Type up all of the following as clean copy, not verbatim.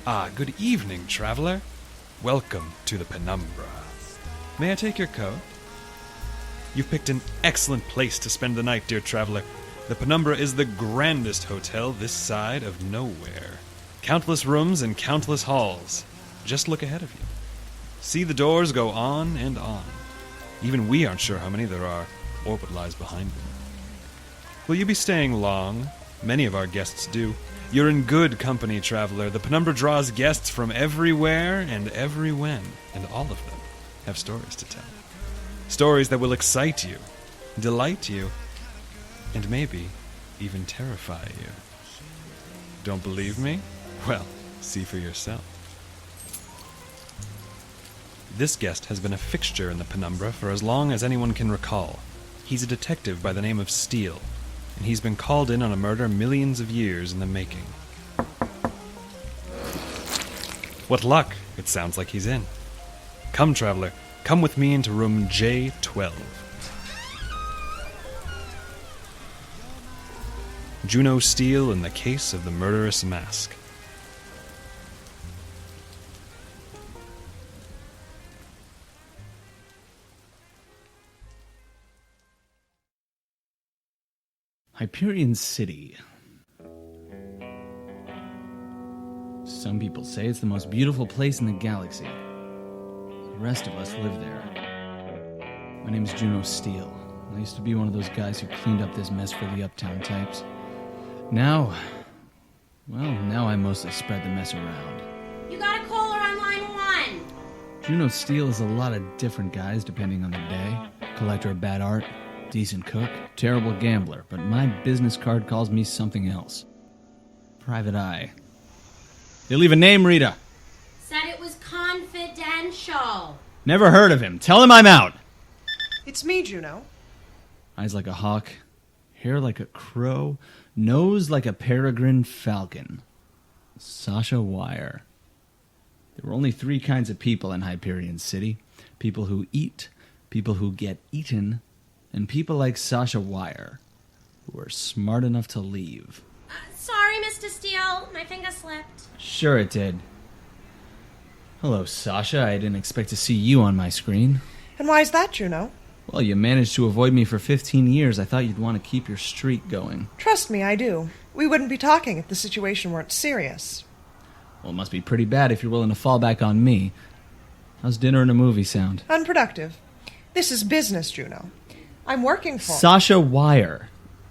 Good evening, traveler. Welcome to the Penumbra. May I take your coat? You've picked an excellent place to spend the night, dear traveler. The Penumbra is the grandest hotel this side of nowhere. Countless rooms and countless halls. Just look ahead of you. See the doors go on and on. Even we aren't sure how many there are, or what lies behind them. Will you be staying long? Many of our guests do. You're in good company, traveler. The Penumbra draws guests from everywhere and every when, and all of them have stories to tell. Stories that will excite you, delight you, and maybe even terrify you. Don't believe me? Well, see for yourself. This guest has been a fixture in the Penumbra for as long as anyone can recall. He's a detective by the name of Steel, and he's been called in on a murder millions of years in the making. What luck! It sounds like he's in. Come, traveler, come with me into room J12. Juno Steel in the case of the Murderous mask. Hyperion City. Some people say it's the most beautiful place in the galaxy. The rest of us live there. My name's Juno Steel. I used to be one of those guys who cleaned up this mess for the uptown types. Now I mostly spread the mess around. You got a caller on line 1. Juno Steel is a lot of different guys depending on the day. Collector of bad art, decent cook, terrible gambler, but my business card calls me something else. Private eye. They leave a name, Rita. Said it was confidential. Never heard of him. Tell him I'm out. It's me, Juno. Eyes like a hawk, hair like a crow, nose like a peregrine falcon. Sasha Wire. There were only 3 kinds of people in Hyperion City. People who eat, people who get eaten, and people like Sasha Wire, who are smart enough to leave. Sorry, Mr. Steele. My finger slipped. Sure it did. Hello, Sasha. I didn't expect to see you on my screen. And why is that, Juno? Well, you managed to avoid me for 15 years. I thought you'd want to keep your streak going. Trust me, I do. We wouldn't be talking if the situation weren't serious. Well, it must be pretty bad if you're willing to fall back on me. How's dinner and a movie sound? Unproductive. This is business, Juno. I'm working for... Sasha Wire,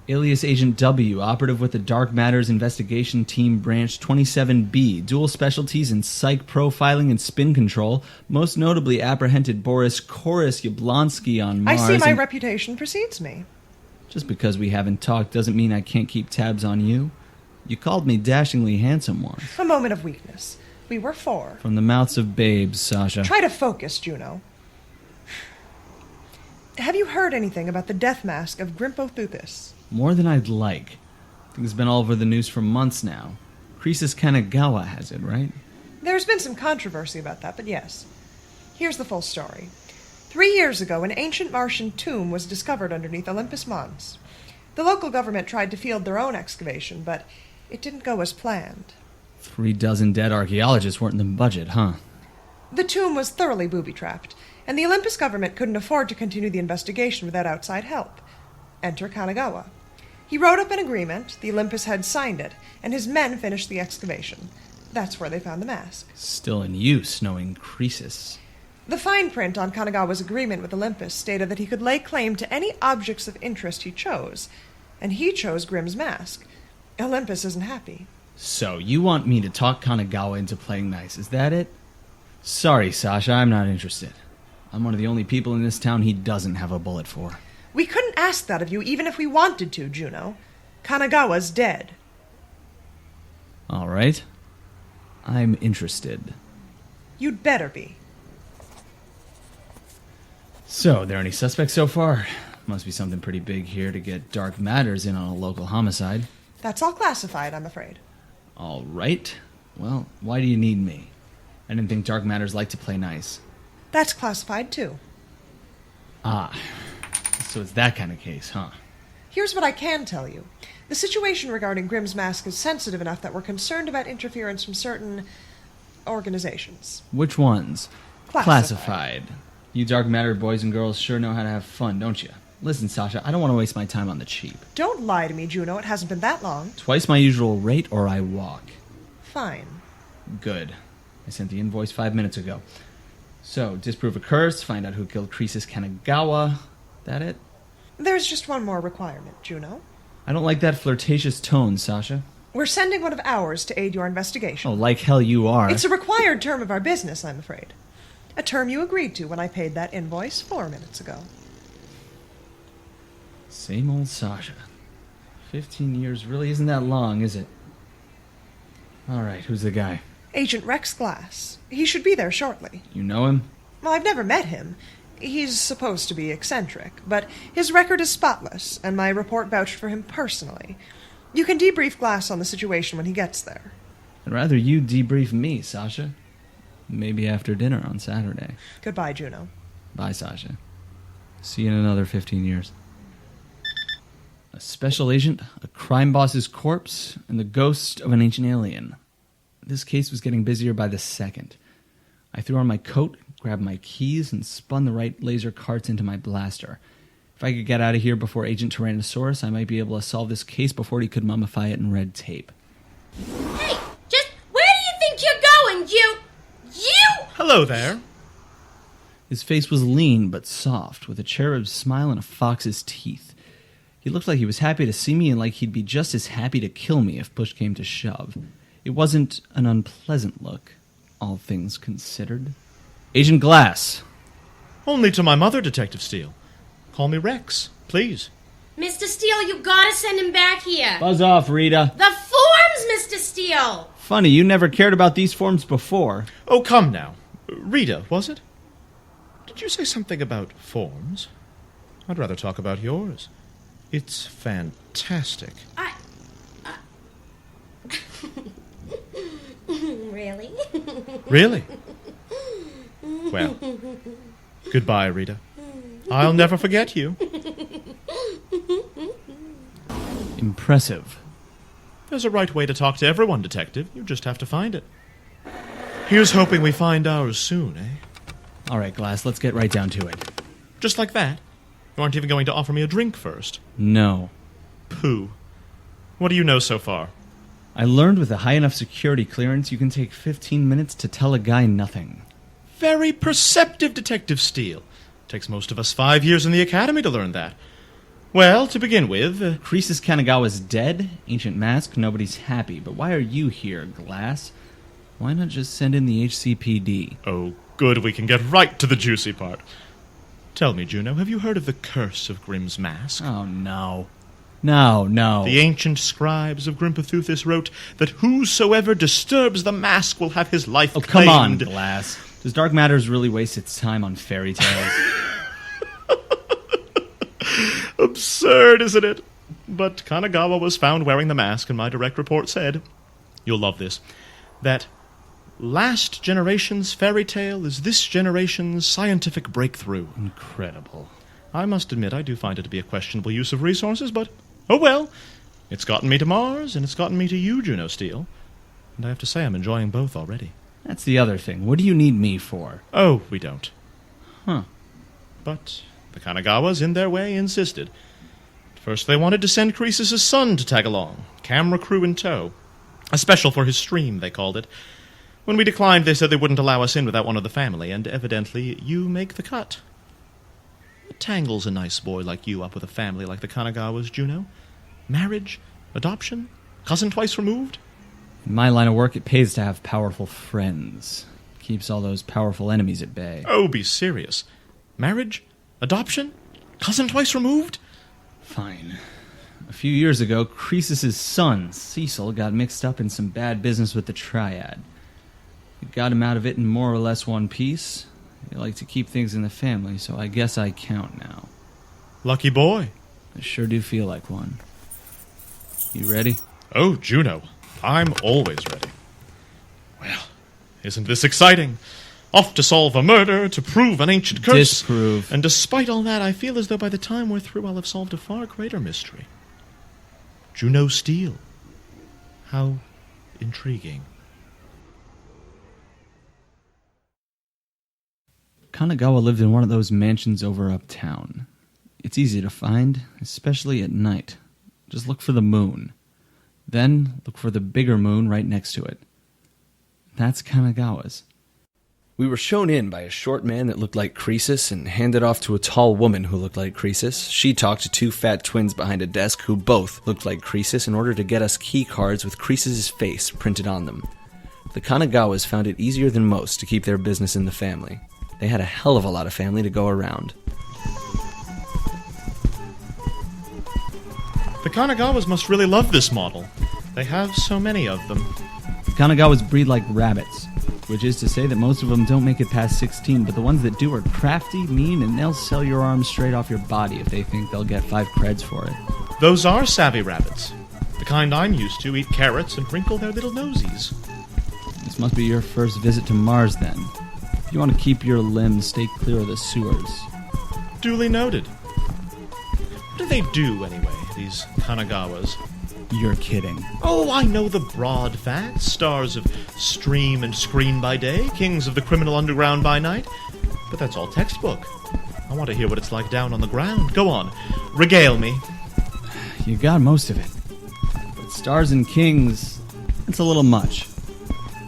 alias Agent W, operative with the Dark Matters Investigation Team Branch 27B, dual specialties in psych profiling and spin control, most notably apprehended Boris Koris Yablonsky on Mars. I see my reputation precedes me. Just because we haven't talked doesn't mean I can't keep tabs on you. You called me dashingly handsome once. A moment of weakness. We were 4. From the mouths of babes, Sasha. Try to focus, Juno. Have you heard anything about the death mask of Grimpothuthis? More than I'd like. Things have been all over the news for months now. Croesus Kanagawa has it, right? There's been some controversy about that, but yes. Here's the full story. 3 years ago, an ancient Martian tomb was discovered underneath Olympus Mons. The local government tried to field their own excavation, but it didn't go as planned. 36 dead archaeologists weren't in the budget, huh? The tomb was thoroughly booby-trapped, and the Olympus government couldn't afford to continue the investigation without outside help. Enter Kanagawa. He wrote up an agreement, the Olympus head signed it, and his men finished the excavation. That's where they found the mask. Still in use, knowing Croesus. The fine print on Kanagawa's agreement with Olympus stated that he could lay claim to any objects of interest he chose, and he chose Grimm's mask. Olympus isn't happy. So, you want me to talk Kanagawa into playing nice, is that it? Sorry, Sasha, I'm not interested. I'm one of the only people in this town he doesn't have a bullet for. We couldn't ask that of you even if we wanted to, Juno. Kanagawa's dead. All right. I'm interested. You'd better be. So, there any suspects so far? Must be something pretty big here to get Dark Matters in on a local homicide. That's all classified, I'm afraid. All right. Well, why do you need me? I didn't think Dark Matters liked to play nice. That's classified, too. Ah, so it's that kind of case, huh? Here's what I can tell you. The situation regarding Grimm's mask is sensitive enough that we're concerned about interference from certain organizations. Which ones? Classified. You dark matter boys and girls sure know how to have fun, don't you? Listen, Sasha, I don't want to waste my time on the cheap. Don't lie to me, Juno. It hasn't been that long. Twice my usual rate or I walk. Fine. Good. I sent the invoice 5 minutes ago. So, disprove a curse, find out who killed Croesus Kanagawa. That it? There's just one more requirement, Juno. I don't like that flirtatious tone, Sasha. We're sending one of ours to aid your investigation. Oh, like hell you are. It's a required term of our business, I'm afraid. A term you agreed to when I paid that invoice 4 minutes ago. Same old Sasha. 15 years really isn't that long, is it? Alright, who's the guy? Agent Rex Glass. He should be there shortly. You know him? Well, I've never met him. He's supposed to be eccentric, but his record is spotless, and my report vouched for him personally. You can debrief Glass on the situation when he gets there. I'd rather you debrief me, Sasha. Maybe after dinner on Saturday. Goodbye, Juno. Bye, Sasha. See you in another 15 years. A special agent, a crime boss's corpse, and the ghost of an ancient alien. This case was getting busier by the second. I threw on my coat, grabbed my keys, and spun the right laser carts into my blaster. If I could get out of here before Agent Tyrannosaurus, I might be able to solve this case before he could mummify it in red tape. Hey, just where do you think you're going, you? Hello there. His face was lean but soft, with a cherub's smile and a fox's teeth. He looked like he was happy to see me and like he'd be just as happy to kill me if push came to shove. It wasn't an unpleasant look, all things considered. Agent Glass. Only to my mother, Detective Steele. Call me Rex, please. Mr. Steele, you gotta send him back here. Buzz off, Rita. The forms, Mr. Steele! Funny, you never cared about these forms before. Oh, come now. Rita, was it? Did you say something about forms? I'd rather talk about yours. It's fantastic. Really? Really? Well, goodbye, Rita. I'll never forget you. Impressive. There's a right way to talk to everyone, Detective. You just have to find it. Here's hoping we find ours soon, eh? All right, Glass, let's get right down to it. Just like that? You aren't even going to offer me a drink first? No. Pooh. What do you know so far? I learned with a high enough security clearance you can take 15 minutes to tell a guy nothing. Very perceptive, Detective Steele. Takes most of us 5 years in the academy to learn that. Well, to begin with... Croesus Kanagawa's dead, ancient mask, nobody's happy. But why are you here, Glass? Why not just send in the HCPD? Oh, good, we can get right to the juicy part. Tell me, Juno, have you heard of the curse of Grimm's mask? Oh, no. No. The ancient scribes of Grimpathuthis wrote that whosoever disturbs the mask will have his life claimed. Come on, Glass. Does Dark Matters really waste its time on fairy tales? Absurd, isn't it? But Kanagawa was found wearing the mask, and my direct report said, you'll love this, that last generation's fairy tale is this generation's scientific breakthrough. Incredible. I must admit, I do find it to be a questionable use of resources, but, oh well. It's gotten me to Mars, and it's gotten me to you, Juno Steel. And I have to say I'm enjoying both already. That's the other thing. What do you need me for? Oh, we don't. Huh. But the Kanagawas, in their way, insisted. First they wanted to send Croesus' son to tag along, camera crew in tow. A special for his stream, they called it. When we declined, they said they wouldn't allow us in without one of the family, and evidently you make the cut. What tangles a nice boy like you up with a family like the Kanagawas, Juno? Marriage? Adoption? Cousin twice removed? In my line of work, it pays to have powerful friends. Keeps all those powerful enemies at bay. Oh, be serious. Marriage? Adoption? Cousin twice removed? Fine. A few years ago, Croesus' son, Cecil, got mixed up in some bad business with the Triad. It got him out of it in more or less one piece. They like to keep things in the family, so I guess I count now. Lucky boy. I sure do feel like one. You ready? Oh, Juno, I'm always ready. Well, isn't this exciting? Off to solve a murder, to prove an ancient curse. Disprove. And despite all that, I feel as though by the time we're through, I'll have solved a far greater mystery. Juno Steel. How intriguing. Kanagawa lived in one of those mansions over uptown. It's easy to find, especially at night. Just look for the moon. Then look for the bigger moon right next to it. That's Kanagawa's. We were shown in by a short man that looked like Croesus and handed off to a tall woman who looked like Croesus. She talked to two fat twins behind a desk who both looked like Croesus in order to get us key cards with Croesus's face printed on them. The Kanagawas found it easier than most to keep their business in the family. They had a hell of a lot of family to go around. The Kanagawas must really love this model. They have so many of them. Kanagawas breed like rabbits, which is to say that most of them don't make it past 16, but the ones that do are crafty, mean, and they'll sell your arms straight off your body if they think they'll get 5 creds for it. Those are savvy rabbits. The kind I'm used to eat carrots and wrinkle their little nosies. This must be your first visit to Mars, then. If you want to keep your limbs, stay clear of the sewers. Duly noted. What do they do, anyway, these Kanagawas? You're kidding. Oh, I know the broad facts. Stars of stream and screen by day, kings of the criminal underground by night. But that's all textbook. I want to hear what it's like down on the ground. Go on, regale me. You got most of it. But stars and kings, it's a little much.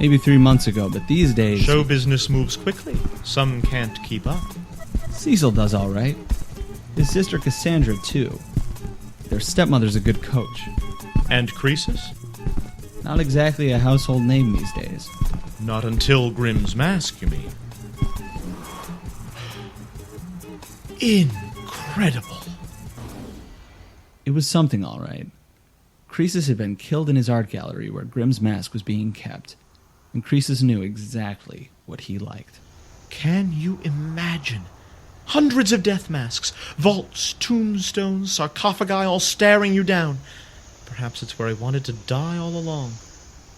Maybe 3 months ago, but these days... Show business moves quickly. Some can't keep up. Cecil does all right. His sister Cassandra, too. Their stepmother's a good coach. And Croesus? Not exactly a household name these days. Not until Grimm's Mask, you mean? Incredible. It was something, all right. Croesus had been killed in his art gallery where Grimm's Mask was being kept, and Croesus knew exactly what he liked. Can you imagine? Hundreds of death masks, vaults, tombstones, sarcophagi all staring you down. Perhaps it's where I wanted to die all along.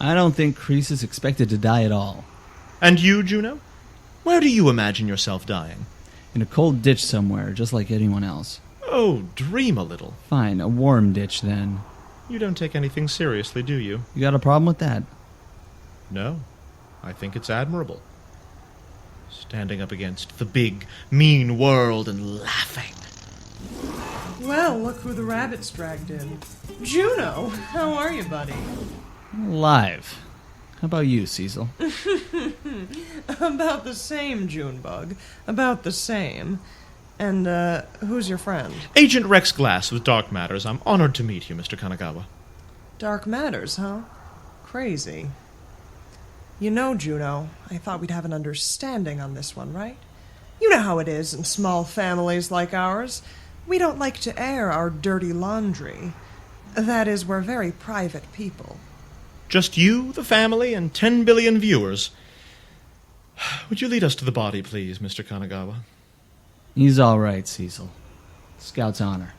I don't think Croesus expected to die at all. And you, Juno? Where do you imagine yourself dying? In a cold ditch somewhere, just like anyone else. Oh, dream a little. Fine, a warm ditch then. You don't take anything seriously, do you? You got a problem with that? No. I think it's admirable. Standing up against the big, mean world and laughing. Well, look who the rabbits dragged in. Juno, how are you, buddy? Alive. How about you, Cecil? About the same, Junebug. About the same. And, who's your friend? Agent Rex Glass with Dark Matters. I'm honored to meet you, Mr. Kanagawa. Dark Matters, huh? Crazy. You know, Juno, I thought we'd have an understanding on this one, right? You know how it is in small families like ours. We don't like to air our dirty laundry. That is, we're very private people. Just you, the family, and 10 billion viewers. Would you lead us to the body, please, Mr. Kanagawa? He's all right, Cecil. Scout's honor.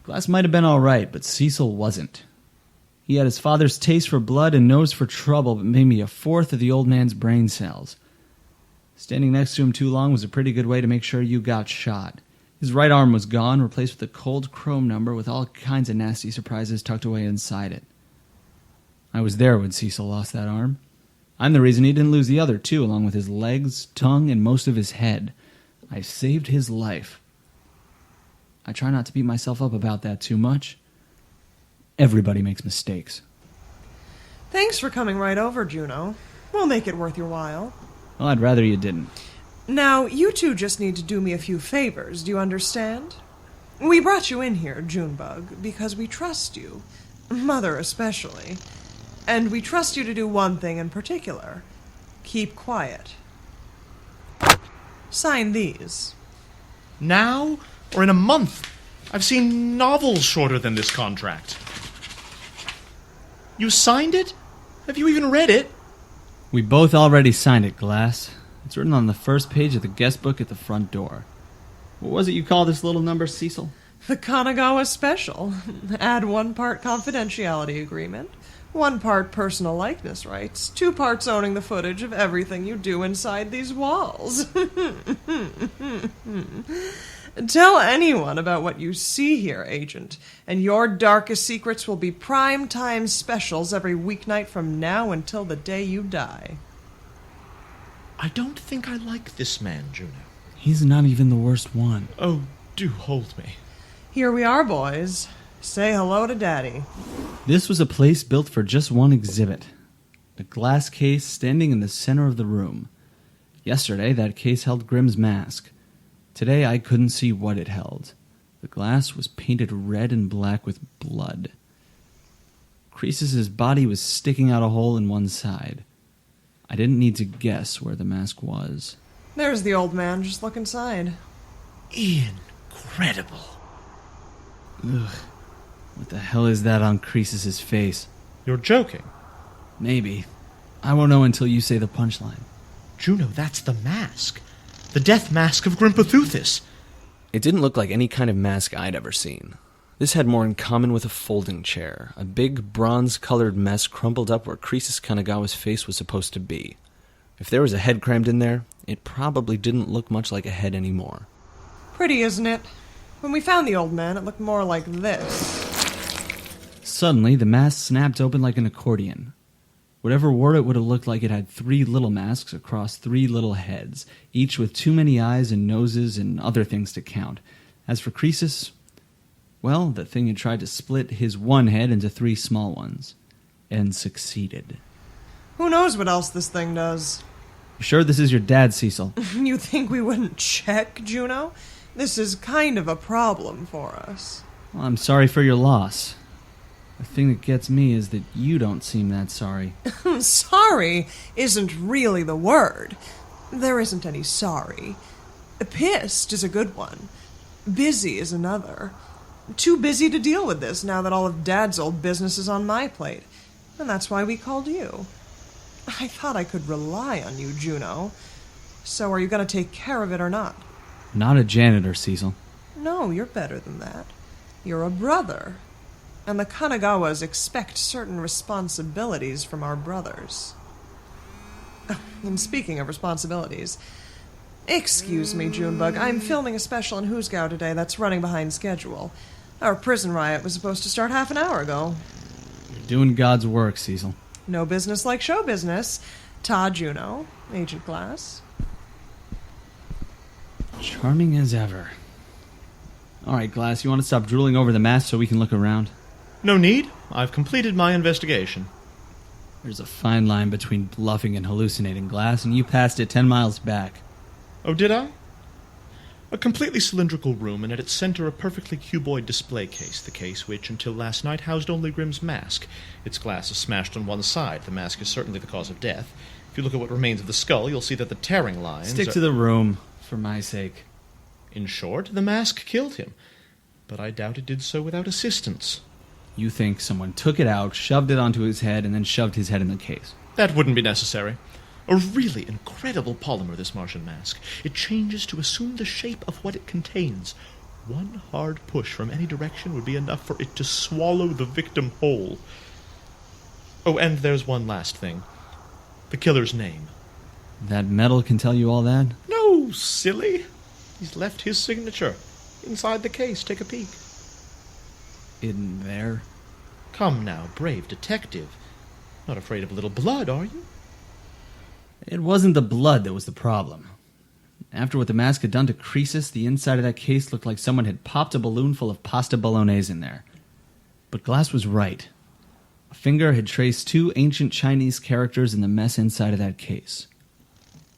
Glass might have been all right, but Cecil wasn't. He had his father's taste for blood and nose for trouble, but maybe a fourth of the old man's brain cells. Standing next to him too long was a pretty good way to make sure you got shot. His right arm was gone, replaced with a cold chrome number with all kinds of nasty surprises tucked away inside it. I was there when Cecil lost that arm. I'm the reason he didn't lose the other, too, along with his legs, tongue, and most of his head. I saved his life. I try not to beat myself up about that too much. Everybody makes mistakes. Thanks for coming right over, Juno. We'll make it worth your while. Well, I'd rather you didn't. Now, you two just need to do me a few favors, do you understand? We brought you in here, Junebug, because we trust you. Mother especially. And we trust you to do one thing in particular. Keep quiet. Sign these. Now or in a month? I've seen novels shorter than this contract. You signed it? Have you even read it? We both already signed it, Glass. It's written on the first page of the guest book at the front door. What was it you called this little number, Cecil? The Kanagawa Special. Add 1 part confidentiality agreement, 1 part personal likeness rights, 2 parts owning the footage of everything you do inside these walls. Tell anyone about what you see here, Agent, and your darkest secrets will be prime-time specials every weeknight from now until the day you die. I don't think I like this man, Juno. He's not even the worst one. Oh, do hold me. Here we are, boys. Say hello to Daddy. This was a place built for just one exhibit. A glass case standing in the center of the room. Yesterday, that case held Grimm's mask. Today, I couldn't see what it held. The glass was painted red and black with blood. Croesus's body was sticking out a hole in one side. I didn't need to guess where the mask was. There's the old man. Just look inside. Incredible. Ugh. What the hell is that on Croesus's face? You're joking. Maybe. I won't know until you say the punchline. Juno, that's the mask. The death mask of Grimpothuthis. It didn't look like any kind of mask I'd ever seen. This had more in common with a folding chair, a big bronze-colored mess crumpled up where Croesus Kanagawa's face was supposed to be. If there was a head crammed in there, it probably didn't look much like a head anymore. Pretty, isn't it? When we found the old man, it looked more like this. Suddenly, the mask snapped open like an accordion. Whatever wore it would have looked like it had 3 little masks across 3 little heads, each with too many eyes and noses and other things to count. As for Croesus, well, the thing had tried to split his one head into 3 small ones. And succeeded. Who knows what else this thing does? You sure this is your dad, Cecil? You think we wouldn't check, Juno? This is kind of a problem for us. Well, I'm sorry for your loss. The thing that gets me is that you don't seem that sorry. Sorry isn't really the word. There isn't any sorry. Pissed is a good one. Busy is another. Too busy to deal with this now that all of Dad's old business is on my plate. And that's why we called you. I thought I could rely on you, Juno. So are you going to take care of it or not? Not a janitor, Cecil. No, you're better than that. You're a brother. And the Kanagawas expect certain responsibilities from our brothers. And speaking of responsibilities, excuse me, Junebug, I'm filming a special in Hoosgow today that's running behind schedule. Our prison riot was supposed to start half an hour ago. You're doing God's work, Cecil. No business like show business. Ta, Juno, Agent Glass. Charming as ever. All right, Glass, you want to stop drooling over the mask so we can look around? No need. I've completed my investigation. There's a fine line between bluffing and hallucinating, Glass, and you passed it 10 miles back. Oh, did I? A completely cylindrical room, and at its center a perfectly cuboid display case, the case which, until last night, housed only Grimm's mask. Its glass is smashed on one side. The mask is certainly the cause of death. If you look at what remains of the skull, you'll see that the tearing lines Stick to the room, for my sake. In short, the mask killed him. But I doubt it did so without assistance. You think someone took it out, shoved it onto his head, and then shoved his head in the case. That wouldn't be necessary. A really incredible polymer, this Martian mask. It changes to assume the shape of what it contains. One hard push from any direction would be enough for it to swallow the victim whole. Oh, and there's one last thing. The killer's name. That metal can tell you all that? No, silly. He's left his signature. Inside the case, take a peek. In there? Come now, brave detective. Not afraid of a little blood, are you? It wasn't the blood that was the problem. After what the mask had done to Croesus, the inside of that case looked like someone had popped a balloon full of pasta bolognese in there. But Glass was right. A finger had traced 2 ancient Chinese characters in the mess inside of that case.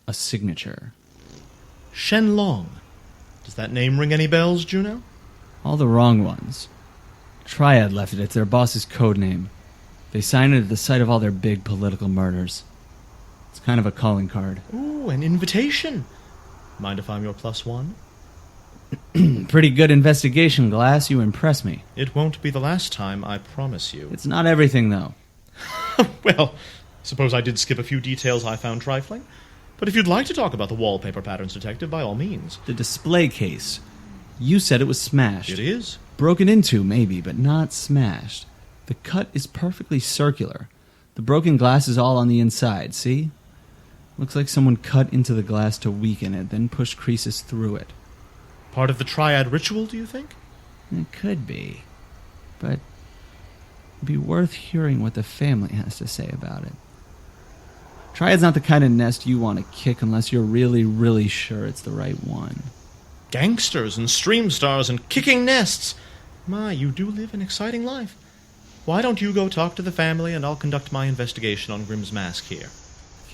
A signature. Shenlong. Does that name ring any bells, Juno? All the wrong ones. Triad left it. It's their boss's code name. They sign it at the site of all their big political murders. It's kind of a calling card. Ooh, an invitation. Mind if I'm your +1? Pretty good investigation, Glass. You impress me. It won't be the last time, I promise you. It's not everything, though. Well, suppose I did skip a few details I found trifling. But if you'd like to talk about the wallpaper patterns, Detective, by all means. The display case. You said it was smashed. It is. Broken into, maybe, but not smashed. The cut is perfectly circular. The broken glass is all on the inside, see? Looks like someone cut into the glass to weaken it, then pushed Croesus through it. Part of the triad ritual, do you think? It could be. But it'd be worth hearing what the family has to say about it. Triad's not the kind of nest you want to kick unless you're really, really sure it's the right one. Gangsters and stream stars and kicking nests. My, you do live an exciting life. Why don't you go talk to the family and I'll conduct my investigation on Grimm's mask here.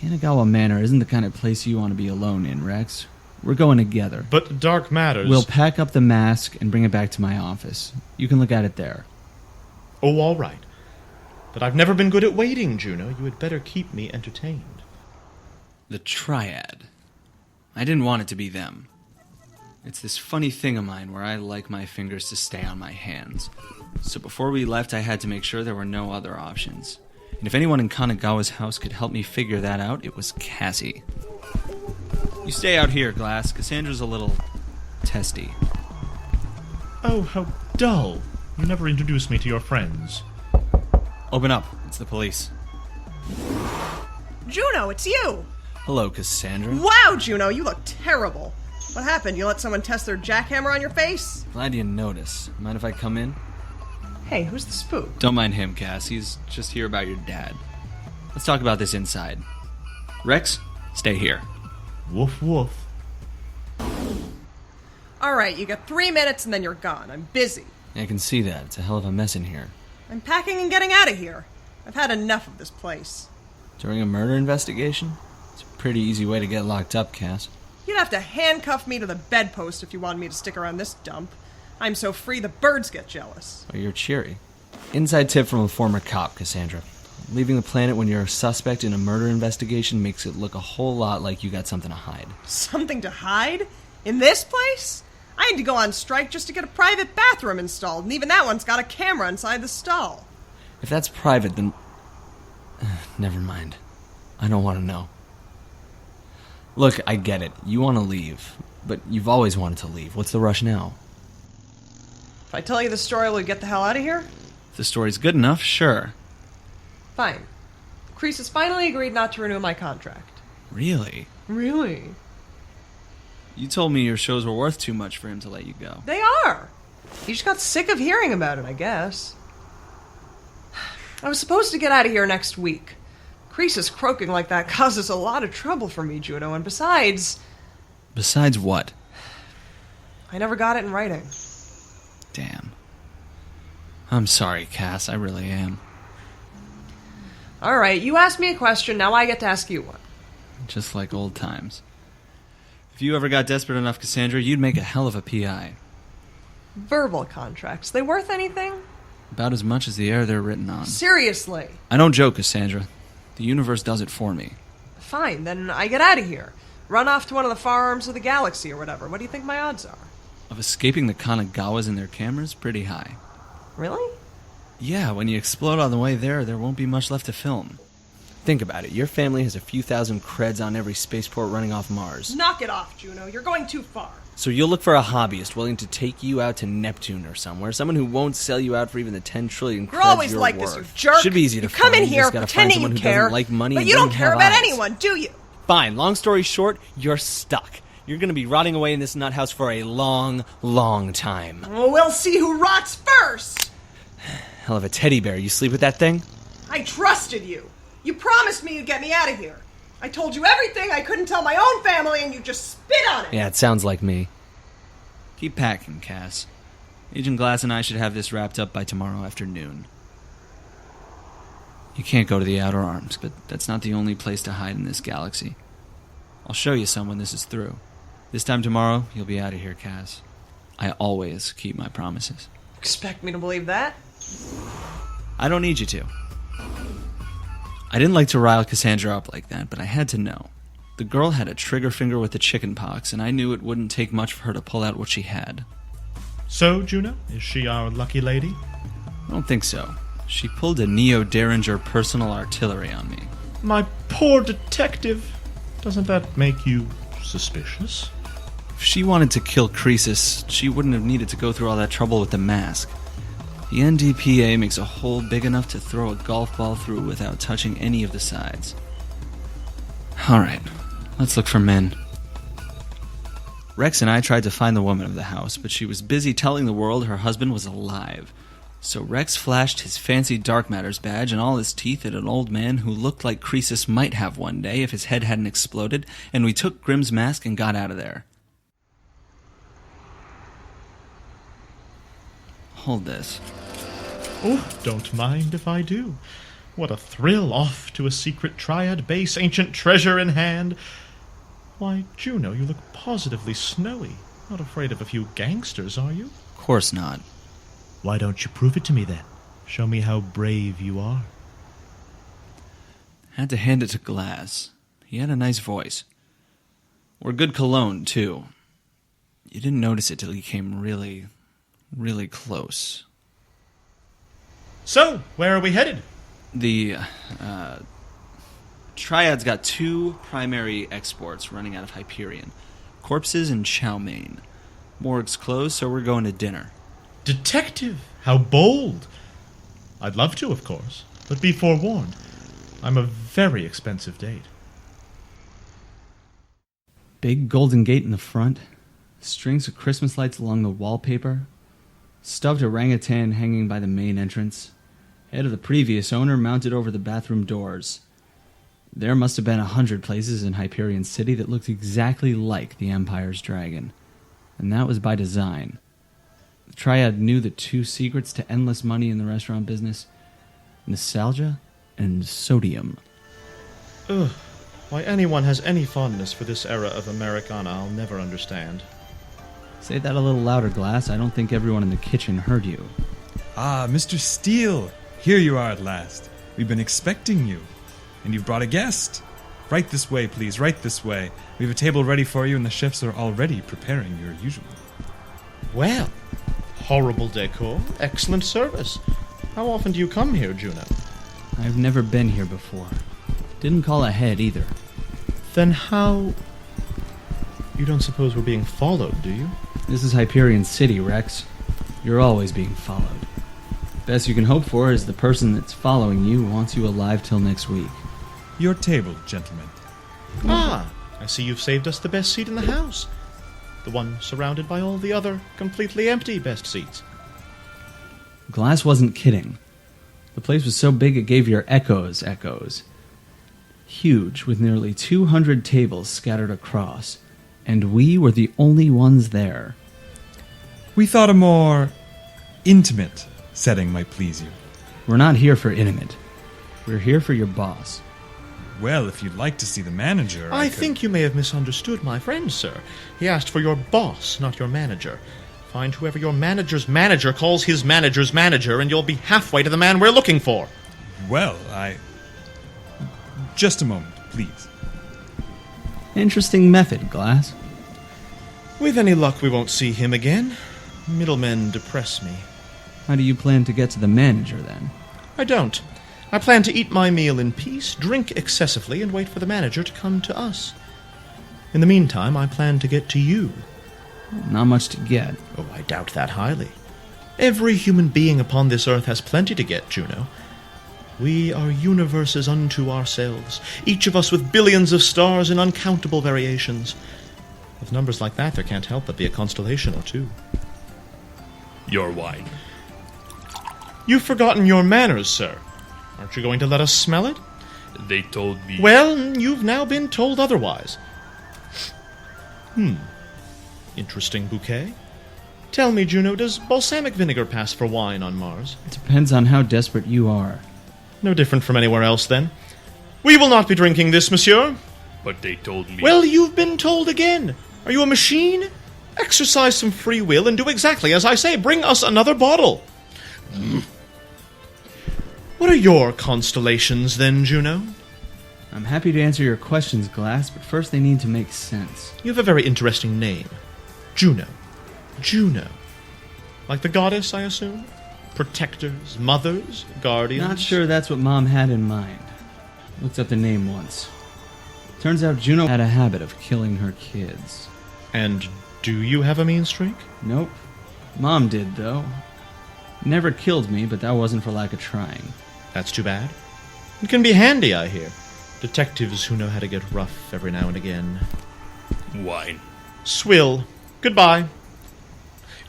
Kanagawa Manor isn't the kind of place you want to be alone in, Rex. We're going together. But dark matters... We'll pack up the mask and bring it back to my office. You can look at it there. Oh, all right. But I've never been good at waiting, Juno. You had better keep me entertained. The Triad. I didn't want it to be them. It's this funny thing of mine where I like my fingers to stay on my hands. So before we left, I had to make sure there were no other options. And if anyone in Kanagawa's house could help me figure that out, it was Cassie. You stay out here, Glass. Cassandra's a little testy. Oh, how dull. You never introduced me to your friends. Open up. It's the police. Juno, it's you! Hello, Cassandra. Wow, Juno, you look terrible. What happened? You let someone test their jackhammer on your face? Glad you noticed. Mind if I come in? Hey, who's the spook? Don't mind him, Cass. He's just here about your dad. Let's talk about this inside. Rex, stay here. Woof woof. Alright, you got 3 minutes and then you're gone. I'm busy. I can see that. It's a hell of a mess in here. I'm packing and getting out of here. I've had enough of this place. During a murder investigation? It's a pretty easy way to get locked up, Cass. You'd have to handcuff me to the bedpost if you wanted me to stick around this dump. I'm so free the birds get jealous. Oh, you're cheery. Inside tip from a former cop, Cassandra. Leaving the planet when you're a suspect in a murder investigation makes it look a whole lot like you got something to hide. Something to hide? In this place? I had to go on strike just to get a private bathroom installed, and even that one's got a camera inside the stall. If that's private, then... Never mind. I don't want to know. Look, I get it. You want to leave. But you've always wanted to leave. What's the rush now? If I tell you the story, will you get the hell out of here? If the story's good enough, sure. Fine. Croesus finally agreed not to renew my contract. Really? Really? You told me your shows were worth too much for him to let you go. They are! He just got sick of hearing about it, I guess. I was supposed to get out of here next week. Croesus croaking like that causes a lot of trouble for me, Juno, and besides... Besides what? I never got it in writing. Damn. I'm sorry, Cass. I really am. Alright, you asked me a question, now I get to ask you one. Just like old times. If you ever got desperate enough, Cassandra, you'd make a hell of a PI. Verbal contracts, they worth anything? About as much as the air they're written on. Seriously? I don't joke, Cassandra. The universe does it for me. Fine, then I get out of here. Run off to one of the far arms of the galaxy or whatever. What do you think my odds are? Of escaping the Kanagawas and their cameras? Pretty high. Really? Yeah, when you explode on the way there won't be much left to film. Think about it. Your family has a few thousand creds on every spaceport running off Mars. Knock it off, Juno. You're going too far. So you'll look for a hobbyist willing to take you out to Neptune or somewhere. Someone who won't sell you out for even the 10 trillion creds You're always you're like worth. this, you jerk. Should be easy to you come find. in here just gotta find pretending someone you who care, doesn't like money but and you don't doesn't care have about eyes. anyone, do you? Fine. Long story short, you're stuck. You're going to be rotting away in this nut house for a long, long time. Well, we'll see who rots first. Hell of a teddy bear. You sleep with that thing? I trusted you. You promised me you'd get me out of here. I told you everything I couldn't tell my own family, and you just spit on it. Yeah, it sounds like me. Keep packing, Cass. Agent Glass and I should have this wrapped up by tomorrow afternoon. You can't go to the Outer Arms, but that's not the only place to hide in this galaxy. I'll show you some when this is through. This time tomorrow, you'll be out of here, Cass. I always keep my promises. Expect me to believe that? I don't need you to. I didn't like to rile Cassandra up like that, but I had to know. The girl had a trigger finger with the chicken pox, and I knew it wouldn't take much for her to pull out what she had. So, Juno, is she our lucky lady? I don't think so. She pulled a Neo Derringer personal artillery on me. My poor detective. Doesn't that make you suspicious? If she wanted to kill Croesus, she wouldn't have needed to go through all that trouble with the mask. The NDPA makes a hole big enough to throw a golf ball through without touching any of the sides. Alright, let's look for men. Rex and I tried to find the woman of the house, but she was busy telling the world her husband was alive. So Rex flashed his fancy Dark Matters badge and all his teeth at an old man who looked like Croesus might have one day if his head hadn't exploded, and we took Grimm's mask and got out of there. Hold this. Oh, don't mind if I do. What a thrill, off to a secret triad base, ancient treasure in hand. Why, Juno, you look positively snowy. Not afraid of a few gangsters, are you? Of course not. Why don't you prove it to me then? Show me how brave you are. Had to hand it to Glass. He had a nice voice. Or good cologne, too. You didn't notice it till he came really, really close. So, where are we headed? The Triad's got 2 primary exports running out of Hyperion. Corpses and chow mein. Morgue's closed, so we're going to dinner. Detective! How bold! I'd love to, of course, but be forewarned. I'm a very expensive date. Big golden gate in the front, strings of Christmas lights along the wallpaper, stuffed orangutan hanging by the main entrance, head of the previous owner mounted over the bathroom doors. There must have been 100 places in Hyperion City that looked exactly like the Empire's dragon, and that was by design. The Triad knew the 2 secrets to endless money in the restaurant business: nostalgia and sodium. Ugh. Why anyone has any fondness for this era of Americana, I'll never understand. Say that a little louder, Glass. I don't think everyone in the kitchen heard you. Ah, Mr. Steel! Here you are at last. We've been expecting you. And you've brought a guest. Right this way, please, right this way. We have a table ready for you, and the chefs are already preparing your usual. Well, horrible decor, excellent service. How often do you come here, Juno? I've never been here before. Didn't call ahead either. Then how... You don't suppose we're being followed, do you? This is Hyperion City, Rex. You're always being followed. Best you can hope for is the person that's following you wants you alive till next week. Your table, gentlemen. Ah, I see you've saved us the best seat in the house. The one surrounded by all the other, completely empty best seats. Glass wasn't kidding. The place was so big it gave your echoes. Huge, with nearly 200 tables scattered across. And we were the only ones there. We thought a more intimate setting might please you. We're not here for intimate. We're here for your boss. Well, if you'd like to see the manager, I think you may have misunderstood my friend, sir. He asked for your boss, not your manager. Find whoever your manager's manager calls his manager's manager, and you'll be halfway to the man we're looking for. Well, Just a moment, please. Interesting method, Glass. With any luck, we won't see him again. Middlemen depress me. How do you plan to get to the manager, then? I don't. I plan to eat my meal in peace, drink excessively, and wait for the manager to come to us. In the meantime, I plan to get to you. Not much to get. Oh, I doubt that highly. Every human being upon this earth has plenty to get, Juno. We are universes unto ourselves, each of us with billions of stars in uncountable variations. With numbers like that, there can't help but be a constellation or 2. Your wine. You've forgotten your manners, sir. Aren't you going to let us smell it? They told me... Well, you've now been told otherwise. Interesting bouquet. Tell me, Juno, does balsamic vinegar pass for wine on Mars? It depends on how desperate you are. No different from anywhere else, then. We will not be drinking this, monsieur. But they told me... Well, you've been told again. Are you a machine? Exercise some free will and do exactly as I say. Bring us another bottle. What are your constellations, then, Juno? I'm happy to answer your questions, Glass, but first they need to make sense. You have a very interesting name. Juno. Juno. Like the goddess, I assume? Protectors, mothers, guardians? Not sure that's what Mom had in mind. Looked up the name once. Turns out Juno had a habit of killing her kids. And do you have a mean streak? Nope. Mom did, though. Never killed me, but that wasn't for lack of trying. That's too bad. It can be handy, I hear. Detectives who know how to get rough every now and again. Wine. Swill. Goodbye.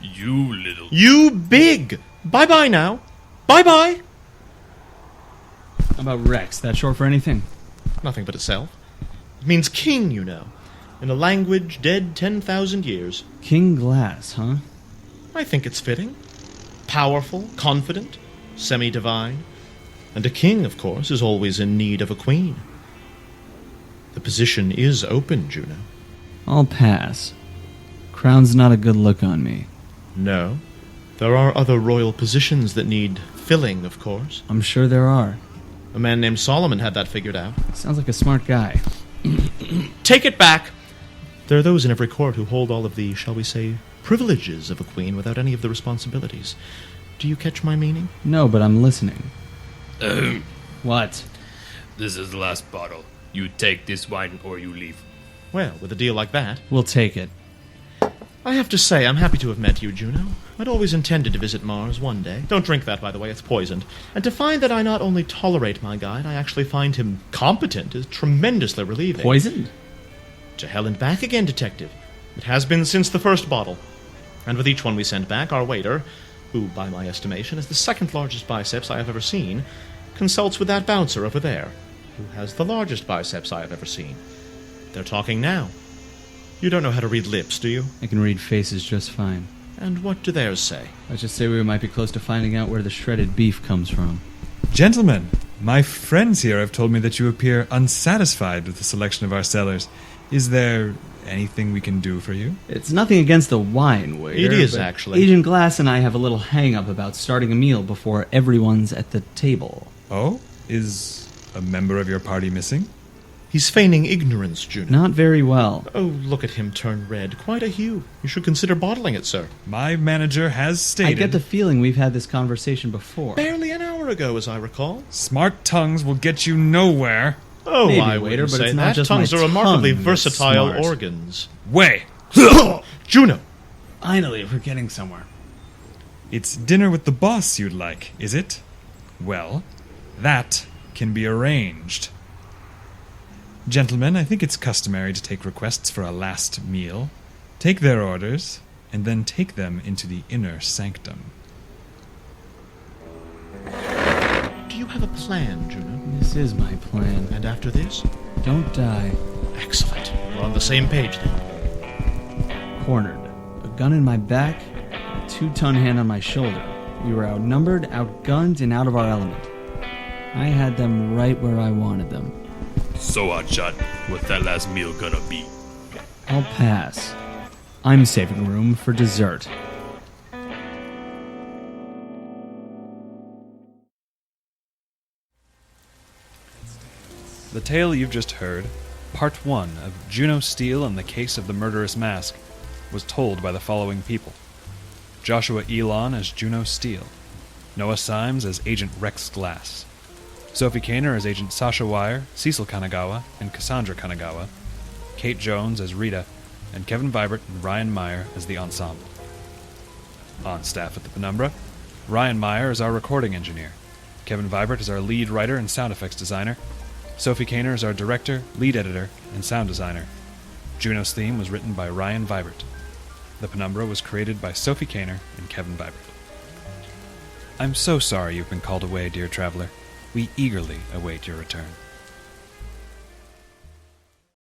You little... You big! Bye-bye now. Bye-bye. How about Rex? That short for anything? Nothing but itself. It means king, you know, in a language dead 10,000 years. King Glass, huh? I think it's fitting. Powerful, confident, semi-divine. And a king, of course, is always in need of a queen. The position is open, Juno. I'll pass. Crown's not a good look on me. No. There are other royal positions that need filling, of course. I'm sure there are. A man named Solomon had that figured out. Sounds like a smart guy. Take it back! There are those in every court who hold all of the, shall we say, privileges of a queen without any of the responsibilities. Do you catch my meaning? No, but I'm listening. What? This is the last bottle. You take this wine or you leave. Well, with a deal like that... We'll take it. I have to say, I'm happy to have met you, Juno. I'd always intended to visit Mars one day. Don't drink that, by the way, it's poisoned. And to find that I not only tolerate my guide, I actually find him competent is tremendously relieving. Poisoned? To hell and back again, detective. It has been since the first bottle. And with each one we send back, our waiter, who, by my estimation, is the second largest biceps I have ever seen, consults with that bouncer over there, who has the largest biceps I have ever seen. They're talking now. You don't know how to read lips, do you? I can read faces just fine. And what do theirs say? Let's just say we might be close to finding out where the shredded beef comes from. Gentlemen, my friends here have told me that you appear unsatisfied with the selection of our cellars. Is there anything we can do for you? It's nothing against the wine, waiter. It is, but actually. Agent Glass and I have a little hang-up about starting a meal before everyone's at the table. Oh? Is a member of your party missing? He's feigning ignorance, Juno. Not very well. Oh, look at him turn red. Quite a hue. You should consider bottling it, sir. My manager has stated... I get the feeling we've had this conversation before. Barely an hour ago, as I recall. Smart tongues will get you nowhere. Oh, Maybe, I waiter, wouldn't but say it's not that. just Tongues my are remarkably tongue that's versatile smart. organs. Way! Juno! Finally, we're getting somewhere. It's dinner with the boss you'd like, is it? Well, that can be arranged. Gentlemen, I think it's customary to take requests for a last meal, take their orders, and then take them into the inner sanctum. Do you have a plan, Juno? This is my plan. And after this? Don't die. Excellent. We're on the same page, then. Cornered. A gun in my back, a 2-ton hand on my shoulder. We were outnumbered, outgunned, and out of our element. I had them right where I wanted them. So, Hotshot, what's that last meal gonna be? I'll pass. I'm saving room for dessert. The tale you've just heard, Part 1 of Juno Steel and the Case of the Murderous Mask, was told by the following people. Joshua Elon as Juno Steel, Noah Symes as Agent Rex Glass, Sophie Kaner as Agent Sasha Wire, Cecil Kanagawa, and Cassandra Kanagawa, Kate Jones as Rita, and Kevin Vibert and Ryan Meyer as the ensemble. On staff at the Penumbra, Ryan Meyer is our recording engineer, Kevin Vibert is our lead writer and sound effects designer, Sophie Kaner is our director, lead editor, and sound designer. Juno's theme was written by Ryan Vibert. The Penumbra was created by Sophie Kaner and Kevin Vibert. I'm so sorry you've been called away, dear traveler. We eagerly await your return.